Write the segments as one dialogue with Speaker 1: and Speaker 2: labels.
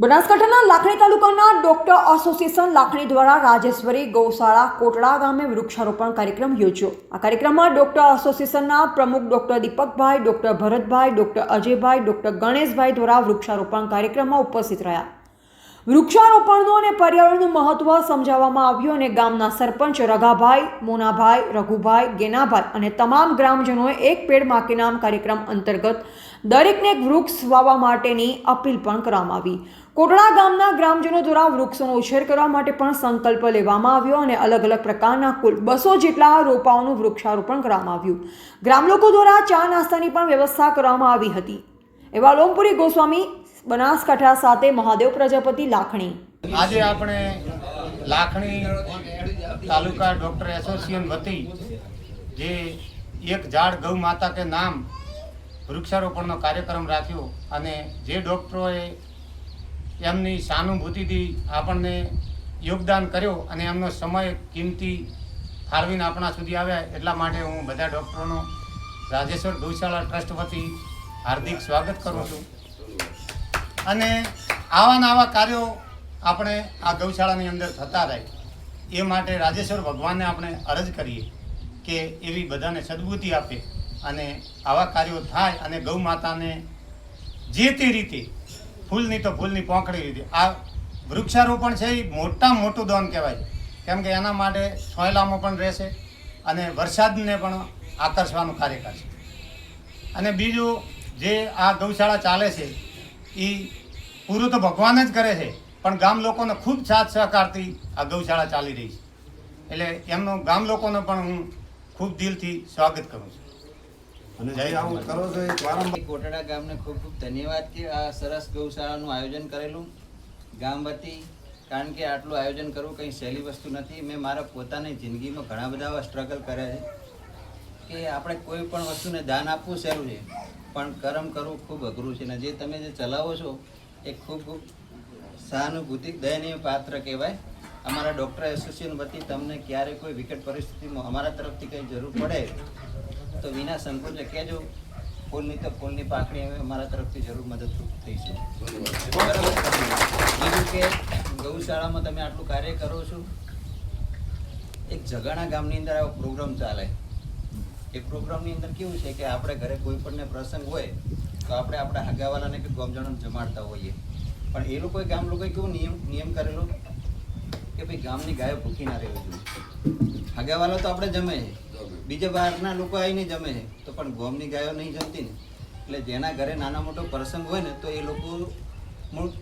Speaker 1: બનાસકાંઠાના લાખણી તાલુકાના doctor association Lakhani દ્વારા રાજેશ્વરી ગૌશાળા કોટડા ગામે વૃક્ષારોપણ કાર્યક્રમ યોજ્યો। આ કાર્યક્રમમાં ડોક્ટર એસોસિએશનના પ્રમુખ doctor Deepakbhai, doctor Bharatbhai, doctor Ajaybhai, doctor Ganeshbhai દ્વારા વૃક્ષારોપણ કાર્યક્રમમાં ઉપસ્થિત રહ્યા। વૃક્ષારોપણનું અને પર્યાવરણનું મહત્વ સમજાવવામાં આવ્યું અને ગામના સરપંચ રઘાભાઈ, મોનાભાઈ, રઘુભાઈ, ગેનાભાઈ અને તમામ ગ્રામજનોએ એક પેડ માં કે નામ કાર્યક્રમ અંતર્ગત દરેકને એક વૃક્ષ વાવવા માટેની અપીલ પણ કરવામાં આવી। કોટડા ગામના ગ્રામજનો દ્વારા વૃક્ષોનો ઉછેર કરવા માટે પણ સંકલ્પ લેવામાં આવ્યો અને અલગ અલગ પ્રકારના કુલ 200 જેટલા રોપાઓનું વૃક્ષારોપણ કરવામાં આવ્યું। ગ્રામ લોકો દ્વારા ચા નાસ્તાની પણ વ્યવસ્થા કરવામાં આવી હતી। એવા લોમપુરી ગોસ્વામી, બનાસકાંઠા સાથે મહાદેવ પ્રજાપતિ, લાખણી।
Speaker 2: આજે આપણે લાખણી તાલુકા ડોક્ટર એસોસિએશન વતી જે એક ઝાડ ગૌ માતા કે નામ વૃક્ષારોપણનો કાર્યક્રમ રાખ્યો અને જે ડૉક્ટરોએ એમની સહાનુભૂતિથી આપણને યોગદાન કર્યો અને એમનો સમય કિંમતી ફાળવીને આપણા સુધી આવ્યા, એટલા માટે હું બધા ડૉક્ટરોનો રાજેશ્વર ગૌશાળા ટ્રસ્ટ વતી હાર્દિક સ્વાગત કરું છું। અને આવા કાર્યો આપણે આ ગૌશાળાની અંદર થતા રહે એ માટે રાજેશ્વર ભગવાનને આપણે અરજ કરીએ કે એવી બધાને સદબુદ્ધિ આપે અને આવા કાર્યો થાય અને ગૌ માતાને જે તે રીતે ફૂલની તો ફૂલની પોંખડી રીતે આ વૃક્ષારોપણ છે એ મોટું દાન કહેવાય, કેમ કે એના માટે સોયલામાં પણ રહેશે અને વરસાદને પણ આકર્ષવાનું કાર્ય કરશે। અને બીજું જે આ ગૌશાળા ચાલે છે એ પૂરું તો ભગવાન જ કરે છે, પણ ગામ લોકોને ખૂબ સાથ સહકારથી આ ગૌશાળા ચાલી રહી છે, એટલે એમનો ગામ લોકોને પણ હું ખૂબ દિલથી સ્વાગત કરું છું।
Speaker 3: કોટડા ગામને ખૂબ ખૂબ ધન્યવાદ કે આ સરસ ગૌશાળાનું આયોજન કરેલું ગામ વતી, કારણ કે આટલું આયોજન કરવું કંઈ સહેલી વસ્તુ નથી। મેં મારા પોતાની જિંદગીમાં ઘણા બધા સ્ટ્રગલ કર્યા છે કે આપણે કોઈ પણ વસ્તુને દાન આપવું સહેલું છે, પણ કર્મ કરવું ખૂબ અઘરું છે। ને જે તમે જે ચલાવો છો એ ખૂબ ખૂબ સહાનુભૂતિ દયનીય પાત્ર કહેવાય। અમારા ડૉક્ટર એસોસિએશન વતી તમને ક્યારે કોઈ વિકટ પરિસ્થિતિમાં અમારા તરફથી કંઈ જરૂર પડે તો વિના સંકોચે કહેજો। ફૂલની તો ફૂલની પાંખડી અમે અમારા તરફથી જરૂર મદદરૂપ થઈશું। બીજું કે ગૌશાળામાં તમે આટલું કાર્ય કરો છો, એક જગાણા ગામની અંદર આવો પ્રોગ્રામ ચાલે। એ પ્રોગ્રામની અંદર કેવું છે કે આપણે ઘરે કોઈ પણને પ્રસંગ હોય તો આપણે આપણા હગાવાલાને કે ગામજનોને જમાડતા હોઈએ, પણ એ લોકોએ ગામ લોકોએ કેવું નિયમ કરેલો કે ભાઈ ગામની ગાયો ભૂખી ના રહેવી જોઈએ। હગાવાલા તો આપણે જમે છે, બીજા બહારના લોકો આવીને જમે છે, તો પણ ગામની ગાયો નહીં જમતી ને, એટલે જેના ઘરે નાના મોટો પ્રસંગ હોય ને તો એ લોકો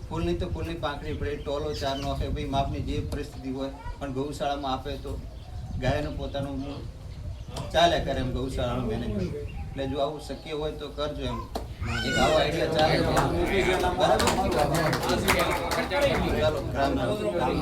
Speaker 3: ફૂલની તો ફૂલની પાંખડી પડે, ટોલો ચાર નો આપે, ભાઈ માપની જે પરિસ્થિતિ હોય, પણ ગૌશાળામાં આપે તો ગાયનું પોતાનું ચાલ્યા કરે એમ ગૌશાળાનું મેનેજમેન્ટ। એટલે જો આવું શક્ય હોય તો કરજો એમ, એક આવો આઈડિયા ચાલે। બરાબર, ચાલો રામ રામ।